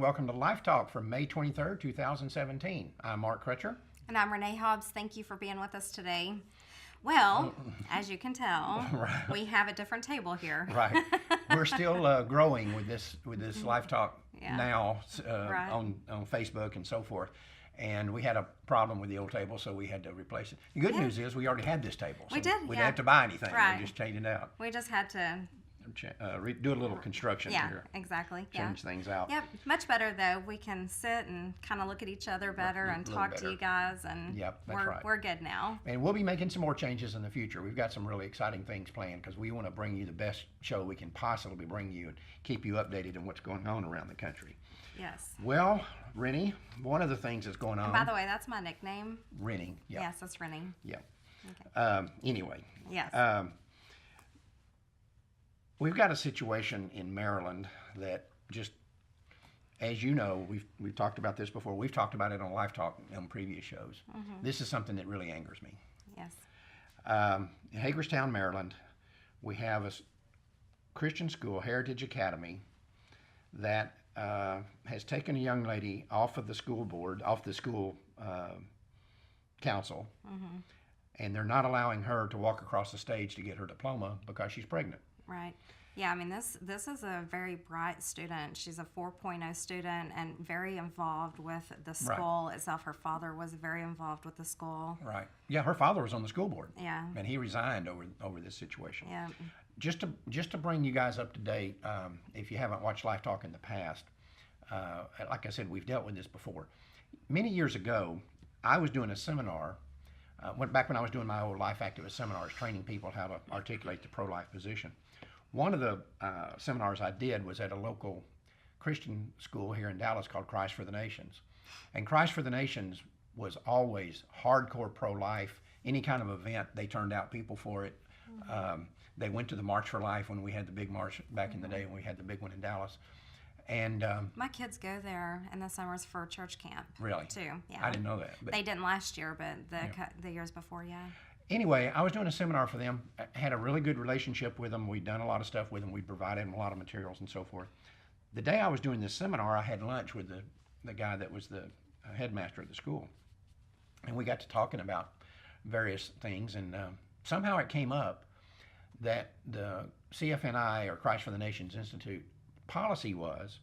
welcome to LifeTalk from May 23rd, 2017. I'm Mark Crutcher. And I'm Renee Hobbs. Thank you for being with us today. Well, as you can tell, Right. we have a different table here. Right. We're still growing with this LifeTalk Now Right. on Facebook and so forth. And we had a problem with the old table, so we had to replace it. The good news is we already had this table. So We did, We didn't yeah. have to buy anything. Right. We just changed it out. We just had to, Do a little construction here. exactly. Change things out. Yep, much better though. We can sit and kind of look at each other better and little talk better. to you guys, and Yep, that's right. we're good now. And we'll be making some more changes in the future. We've got some really exciting things planned because we want to bring you the best show we can possibly bring you and keep you updated on what's going on around the country. Yes. Well, Rennie, one of the things that's going on. And by the way, that's my nickname. Rennie, yeah. Yes, that's Renee. Yeah. Okay. Anyway, Yes. we've got a situation in Maryland that just, as you know, we've talked about this before. We've talked about it on Live Talk on previous shows. This is something that really angers me. Yes. In Hagerstown, Maryland, we have a Christian school, Heritage Academy, that has taken a young lady off of the school board, off the school council, and they're not allowing her to walk across the stage to get her diploma because she's pregnant. Right. Yeah, I mean, this is a very bright student. She's a 4.0 student and very involved with the school itself. Her father was very involved with the school. Right. Yeah, her father was on the school board. Yeah. And he resigned over this situation. Yeah. Just to bring you guys up to date, if you haven't watched Life Talk in the past, like I said, we've dealt with this before. Many years ago, I was doing a seminar, back when I was doing my old life activist seminars, training people how to articulate the pro-life position. One of the seminars I did was at a local Christian school here in Dallas called Christ for the Nations. And Christ for the Nations was always hardcore pro-life. Any kind of event, they turned out people for it. They went to the March for Life when we had the big march back in the day when we had the big one in Dallas. And My kids go there in the summers for church camp. Really? Too. Yeah. I didn't know that. But They didn't last year, but the years before, yeah. anyway, I was doing a seminar for them. I had a really good relationship with them. We'd done a lot of stuff with them. We provided them a lot of materials and so forth. The day I was doing this seminar, I had lunch with the guy that was the headmaster of the school. And we got to talking about various things. And somehow it came up that the CFNI, or Christ for the Nations Institute, policy was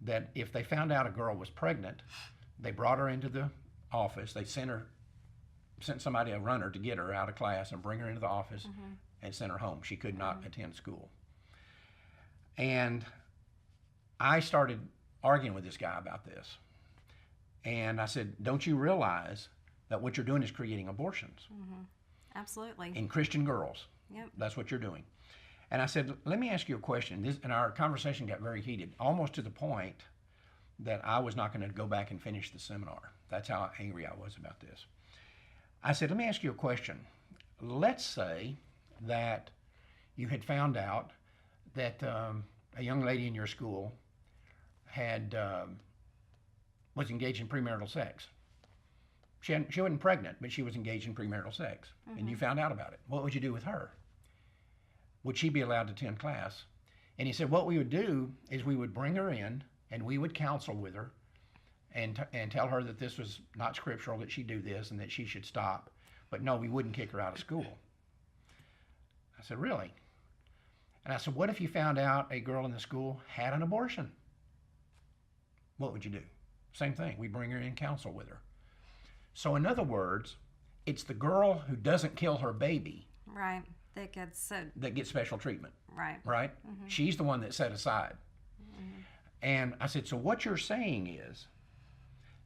that if they found out a girl was pregnant, they brought her into the office. They sent somebody, a runner, to get her out of class and bring her into the office and send her home. She could not attend school. And I started arguing with this guy about this. And I said, don't you realize that what you're doing is creating abortions Absolutely. in Christian girls? Yep. That's what you're doing. And I said, let me ask you a question. And our conversation got very heated, almost to the point that I was not going to go back and finish the seminar. That's how angry I was about this. I said, let me ask you a question. Let's say that you had found out that a young lady in your school was engaged in premarital sex. She wasn't pregnant, but she was engaged in premarital sex, and you found out about it. What would you do with her? Would she be allowed to attend class? And he said, what we would do is we would bring her in, and we would counsel with her and tell her that this was not scriptural, that she do this, and that she should stop. But no, we wouldn't kick her out of school. I said, really? And I said, what if you found out a girl in the school had an abortion? What would you do? Same thing. We bring her in, counsel with her. So in other words, it's the girl who doesn't kill her baby Right. That gets special treatment, right. right? She's the one that's set aside. And I said, so what you're saying is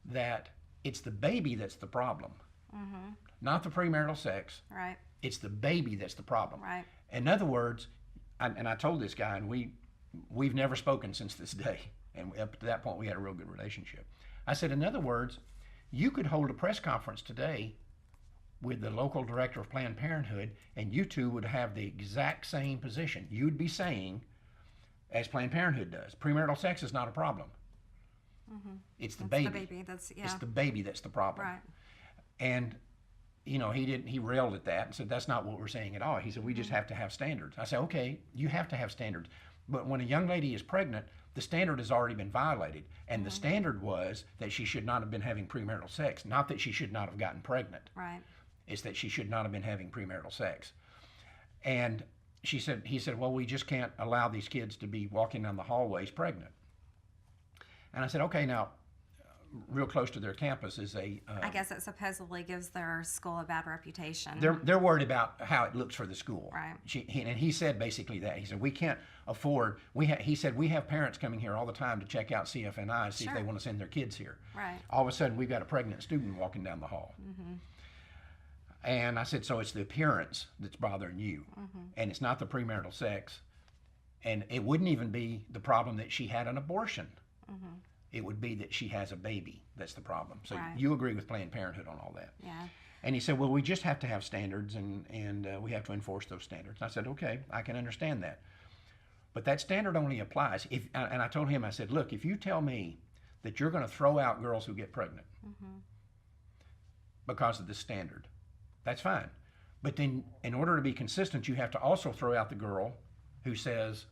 that it's the baby that's the problem, not the premarital sex. Right. It's the baby that's the problem. Right. In other words, and I told this guy, and we've never spoken since this day, and up to that point we had a real good relationship. I said, in other words, you could hold a press conference today with the local director of Planned Parenthood, and you two would have the exact same position. You'd be saying, as Planned Parenthood does, premarital sex is not a problem. It's the baby. The baby. It's the baby that's the problem. Right. And he railed at that and said, that's not what we're saying at all. He said, we just have to have standards. I said, okay, you have to have standards, But when a young lady is pregnant, the standard has already been violated. And the standard was that she should not have been having premarital sex, not that she should not have gotten pregnant. Right. It's that she should not have been having premarital sex. And he said, well, we just can't allow these kids to be walking down the hallways pregnant. And I said, okay, now, real close to their campus is a... I guess it supposedly gives their school a bad reputation. They're worried about how it looks for the school. Right. And he said basically that. He said, we can't afford... He said, we have parents coming here all the time to check out CFNI, see if they want to send their kids here. Right. All of a sudden, we've got a pregnant student walking down the hall. And I said, so it's the appearance that's bothering you. And it's not the premarital sex. And it wouldn't even be the problem that she had an abortion. It would be that she has a baby. That's the problem. So you agree with Planned Parenthood on all that. Yeah. And he said, well, we just have to have standards and we have to enforce those standards. And I said, okay, I can understand that. But that standard only applies if, and I told him, I said, look, if you tell me that you're going to throw out girls who get pregnant because of this standard, that's fine. But then in order to be consistent, you have to also throw out the girl who says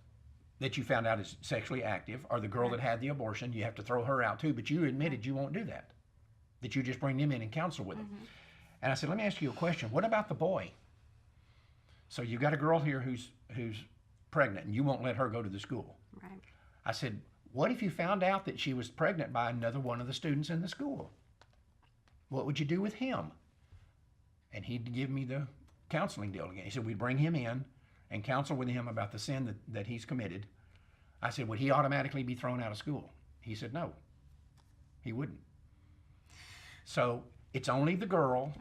that you found out is sexually active, or the girl that had the abortion. You have to throw her out too, but you admitted you won't do that, that you just bring them in and counsel with them. And I said, let me ask you a question. What about the boy? So you've got a girl here who's pregnant, and you won't let her go to the school. Right. I said, what if you found out that she was pregnant by another one of the students in the school? What would you do with him? And he'd give me the counseling deal again. He said, we'd bring him in and counsel with him about the sin that he's committed. I said, would he automatically be thrown out of school? He said, no, he wouldn't. So it's only the girl,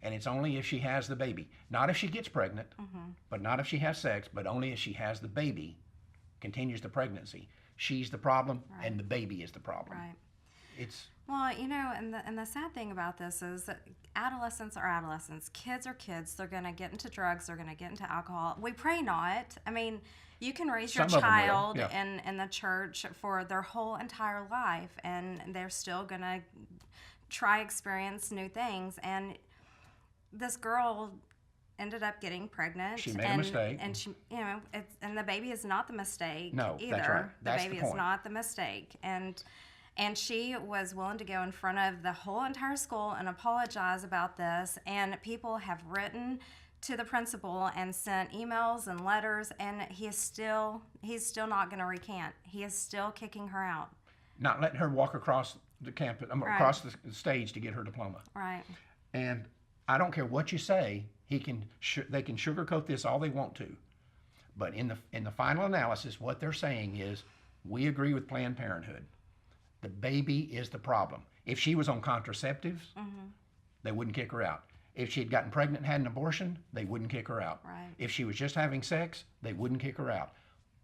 and it's only if she has the baby. Not if she gets pregnant, but not if she has sex, but only if she has the baby, continues the pregnancy. She's the problem, and the baby is the problem. Right. It's... Well, you know, and the sad thing about this is that adolescents are adolescents. Kids are kids. They're going to get into drugs. They're going to get into alcohol. We pray not. I mean, you can raise your child in the church for their whole entire life, and they're still going to try experience new things. And this girl ended up getting pregnant. She made a mistake. And she, you know, and the baby is not the mistake no, either. That's right. That's the baby the point. is not the mistake. And she was willing to go in front of the whole entire school and apologize about this. And people have written to the principal and sent emails and letters, and he's still not going to recant. He is still kicking her out. Not letting her walk across the campus, across the stage to get her diploma. Right. And I don't care what you say, they can sugarcoat this all they want to. But in the final analysis, what they're saying is, we agree with Planned Parenthood. The baby is the problem. If she was on contraceptives, they wouldn't kick her out. If she had gotten pregnant and had an abortion, they wouldn't kick her out. Right. If she was just having sex, they wouldn't kick her out.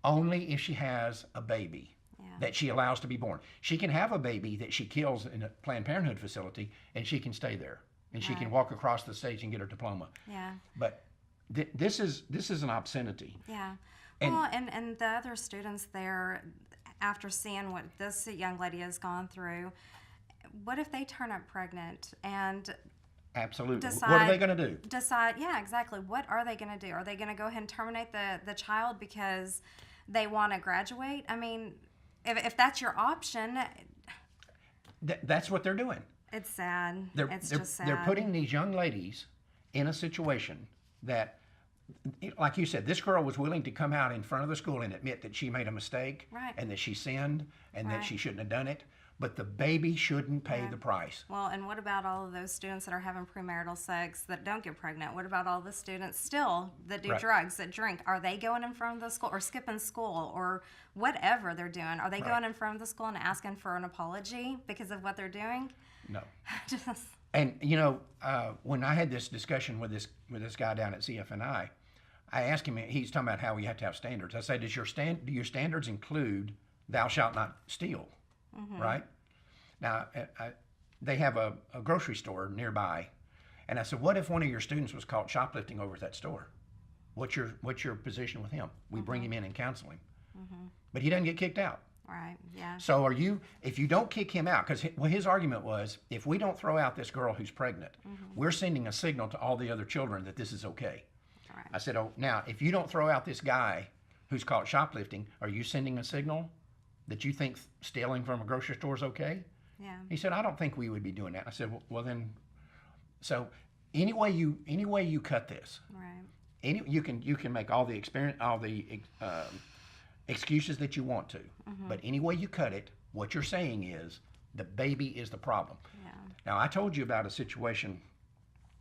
Only if she has a baby that she allows to be born. She can have a baby that she kills in a Planned Parenthood facility, and she can stay there. And she can walk across the stage and get her diploma. Yeah. But this is an obscenity. Yeah. Well, and the other students there, after seeing what this young lady has gone through, what if they turn up pregnant and absolutely what are they going to do? Yeah, exactly. What are they going to do? Are they going to go ahead and terminate the child because they want to graduate? I mean, if that's your option, that's what they're doing. It's sad. It's just sad. They're putting these young ladies in a situation that, like you said, this girl was willing to come out in front of the school and admit that she made a mistake and that she sinned and that she shouldn't have done it. But the baby shouldn't pay the price. Well, and what about all of those students that are having premarital sex that don't get pregnant? What about all the students still that do drugs, that drink? Are they going in front of the school or skipping school or whatever they're doing? Are they going in front of the school and asking for an apology because of what they're doing? No. And, you know, when I had this discussion with this guy down at CFNI, I asked him, he's talking about how we have to have standards. I said, do your standards include thou shalt not steal? Right? Now, they have a grocery store nearby. And I said, what if one of your students was caught shoplifting over at that store? What's your position with him? We bring him in and counsel him. But he doesn't get kicked out. Right, yeah. So if you don't kick him out, because his argument was, if we don't throw out this girl who's pregnant, we're sending a signal to all the other children that this is okay. Right. I said, oh, now, if you don't throw out this guy who's caught shoplifting, are you sending a signal that you think stealing from a grocery store is okay? Yeah. He said, I don't think we would be doing that. I said, well then, so any way you cut this, right. you can make all the excuses that you want to, but any way you cut it, what you're saying is the baby is the problem. Yeah. Now, I told you about a situation,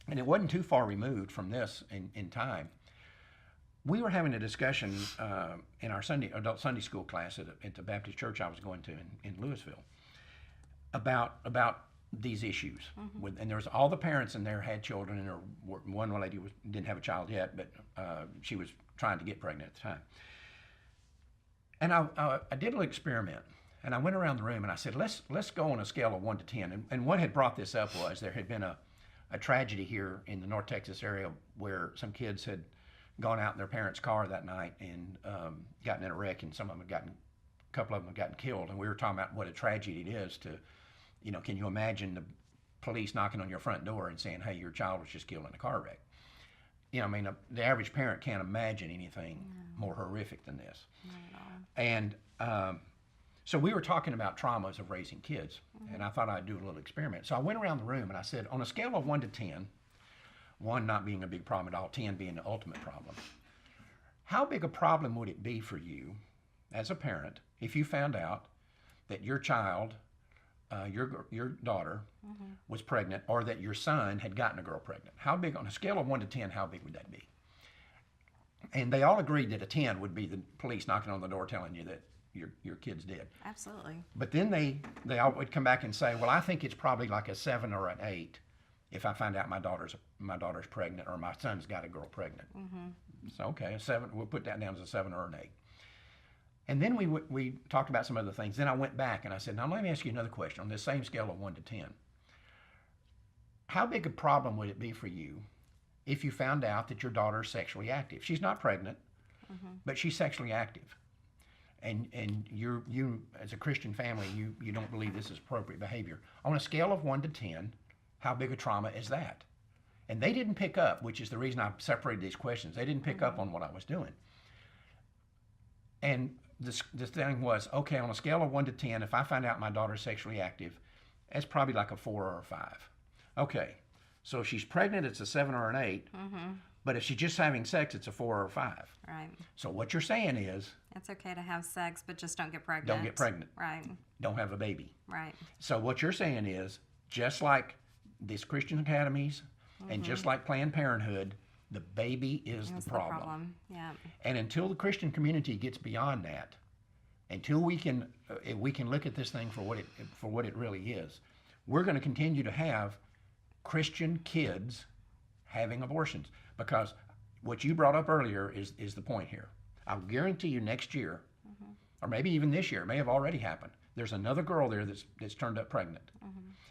and it wasn't too far removed from this in time. We were having a discussion in our adult Sunday school class at the Baptist church I was going to in Louisville about these issues. And there was all the parents in there had children, and one lady didn't have a child yet, but she was trying to get pregnant at the time. And I did a little experiment, and I went around the room and I said, let's go on a scale of 1 to 10. And what had brought this up was there had been a tragedy here in the North Texas area where some kids had gone out in their parents' car that night and gotten in a wreck, and a couple of them had gotten killed. And we were talking about what a tragedy it is to, can you imagine the police knocking on your front door and saying, hey, your child was just killed in a car wreck? The average parent can't imagine anything more horrific than this. Not at all. And so we were talking about traumas of raising kids, and I thought I'd do a little experiment. So I went around the room and I said, on a scale of 1 to 10, 1 not being a big problem at all, 10 being the ultimate problem, how big a problem would it be for you as a parent if you found out that your child, your daughter, was pregnant, or that your son had gotten a girl pregnant? How big, on a scale of 1 to 10, how big would that be? And they all agreed that a 10 would be the police knocking on the door telling you that your kid's dead. Absolutely. But then they all would come back and say, well, I think it's probably like a 7 or an 8 if I find out my daughter's pregnant or my son's got a girl pregnant. So okay, a 7. We'll put that down as a 7 or an 8. And then we talked about some other things. Then I went back and I said, now let me ask you another question on this same scale of 1 to 10. How big a problem would it be for you if you found out that your daughter is sexually active? She's not pregnant, but she's sexually active. And you as a Christian family, you don't believe this is appropriate behavior. On a scale of 1 to 10, how big a trauma is that? And they didn't pick up, which is the reason I separated these questions. They didn't pick up on what I was doing. And the thing was, okay, on a scale of 1 to 10, if I find out my daughter's sexually active, that's probably like a 4 or a 5. Okay, so if she's pregnant, it's a 7 or an 8. But if she's just having sex, it's a 4 or a 5. Right. So what you're saying is, it's okay to have sex, but just don't get pregnant. Don't get pregnant. Right. Don't have a baby. Right. So what you're saying is, just like these Christian academies and just like Planned Parenthood, the baby is the problem. Yeah. And until the Christian community gets beyond that, until we can look at this thing for what it really is, we're going to continue to have Christian kids having abortions. Because what you brought up earlier is the point here. I'll guarantee you next year, or maybe even this year, it may have already happened, there's another girl there that's turned up pregnant.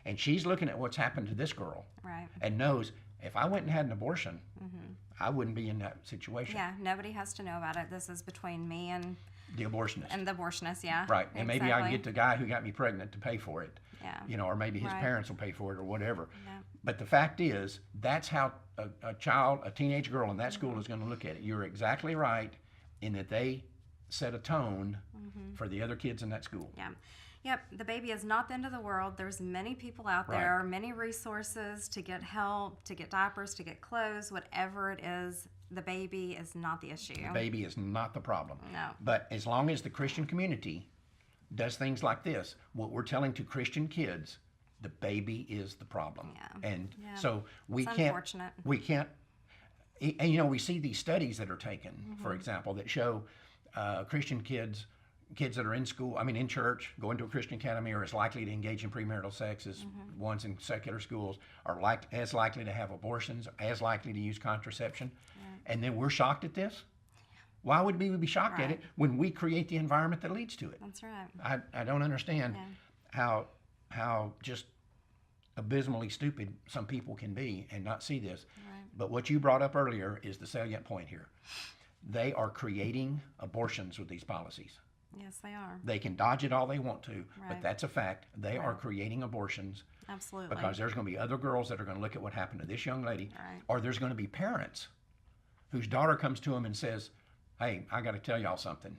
And she's looking at what's happened to this girl, right, and knows, if I went and had an abortion, I wouldn't be in that situation. Yeah, nobody has to know about it. This is between me and the abortionist. And the abortionist, yeah. Right, and maybe I can get the guy who got me pregnant to pay for it. Yeah. Or maybe his parents will pay for it or whatever. Yeah. But the fact is, that's how a teenage girl in that school is going to look at it. You're exactly right in that they set a tone for the other kids in that school. Yeah. Yep, the baby is not the end of the world. There's many people out there, many resources to get help, to get diapers, to get clothes, whatever it is. The baby is not the issue. The baby is not the problem. No. But as long as the Christian community does things like this, what we're telling to Christian kids, the baby is the problem. Yeah. And so we it's can't, unfortunate. and we see these studies that are taken, for example, that show Christian kids that are in school, in church, going to a Christian academy, are as likely to engage in premarital sex as ones in secular schools, are as likely to have abortions, as likely to use contraception. And then we're shocked at this? Why would we be shocked at it when we create the environment that leads to it? That's right. I don't understand how just abysmally stupid some people can be and not see this. Right. But what you brought up earlier is the salient point here. They are creating abortions with these policies. Yes, they are. They can dodge it all they want to, but that's a fact. They are creating abortions. Absolutely. Because there's going to be other girls that are going to look at what happened to this young lady, or there's going to be parents whose daughter comes to them and says, hey, I got to tell y'all something.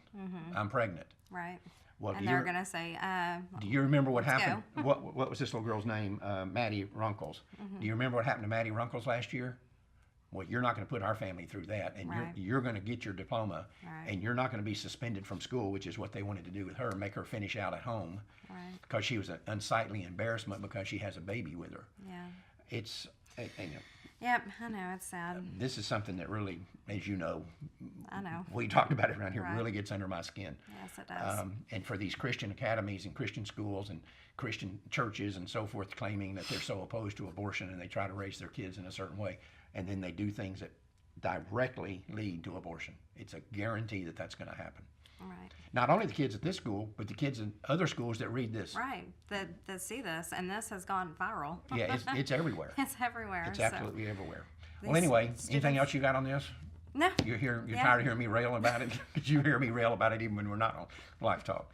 I'm pregnant. Right. Well, and they're going to say, do you remember what let's happened? What was this little girl's name? Maddie Runkles. Do you remember what happened to Maddie Runkles last year? Well, you're not going to put our family through that, and Right. you're going to get your diploma, Right. and you're not going to be suspended from school, which is what they wanted to do with her, make her finish out at home, Right. because she was an unsightly embarrassment because she has a baby with her. Yeah. It's, you know, Yep, I know, it's sad. this is something that really, as you know, I know. we talked about it around here, Right. really gets under my skin. Yes, it does. And for these Christian academies and Christian schools and Christian churches and so forth claiming that they're so opposed to abortion and they try to raise their kids in a certain way, and then they do things that directly lead to abortion. It's a guarantee that that's going to happen. Right. Not only the kids at this school, but the kids in other schools that read this. Right. That see this, and this has gone viral. Yeah, it's everywhere. It's everywhere. It's so absolutely everywhere. Well, these anyway, anything students- else you got on this? No. You're Yeah. tired of hearing me rail about it? Because you hear me rail about it even when we're not on Life Talk.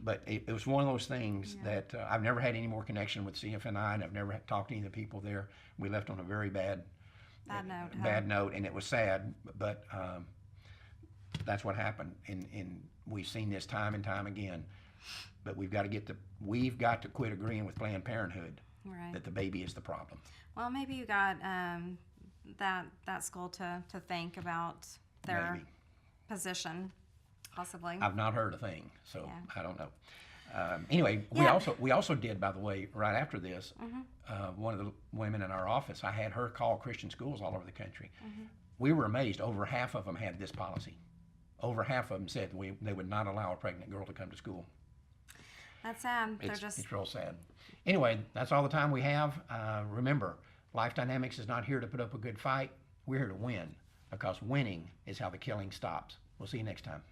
But it was one of those things that I've never had any more connection with CFNI, and I've never talked to any of the people there. We left on a very bad note, and it was sad, but that's what happened. And we've seen this time and time again. But we've got to quit agreeing with Planned Parenthood Right. that the baby is the problem. Well, maybe you got that school to think about their Maybe. position, possibly. I've not heard a thing, so Yeah. I don't know. Anyway, Yeah. we also did, by the way, right after this, one of the women in our office, I had her call Christian schools all over the country. We were amazed. Over half of them had this policy. Over half of them said they would not allow a pregnant girl to come to school. That's sad. They're just It's real sad. Anyway, that's all the time we have. Remember, Life Dynamics is not here to put up a good fight. We're here to win, because winning is how the killing stops. We'll see you next time.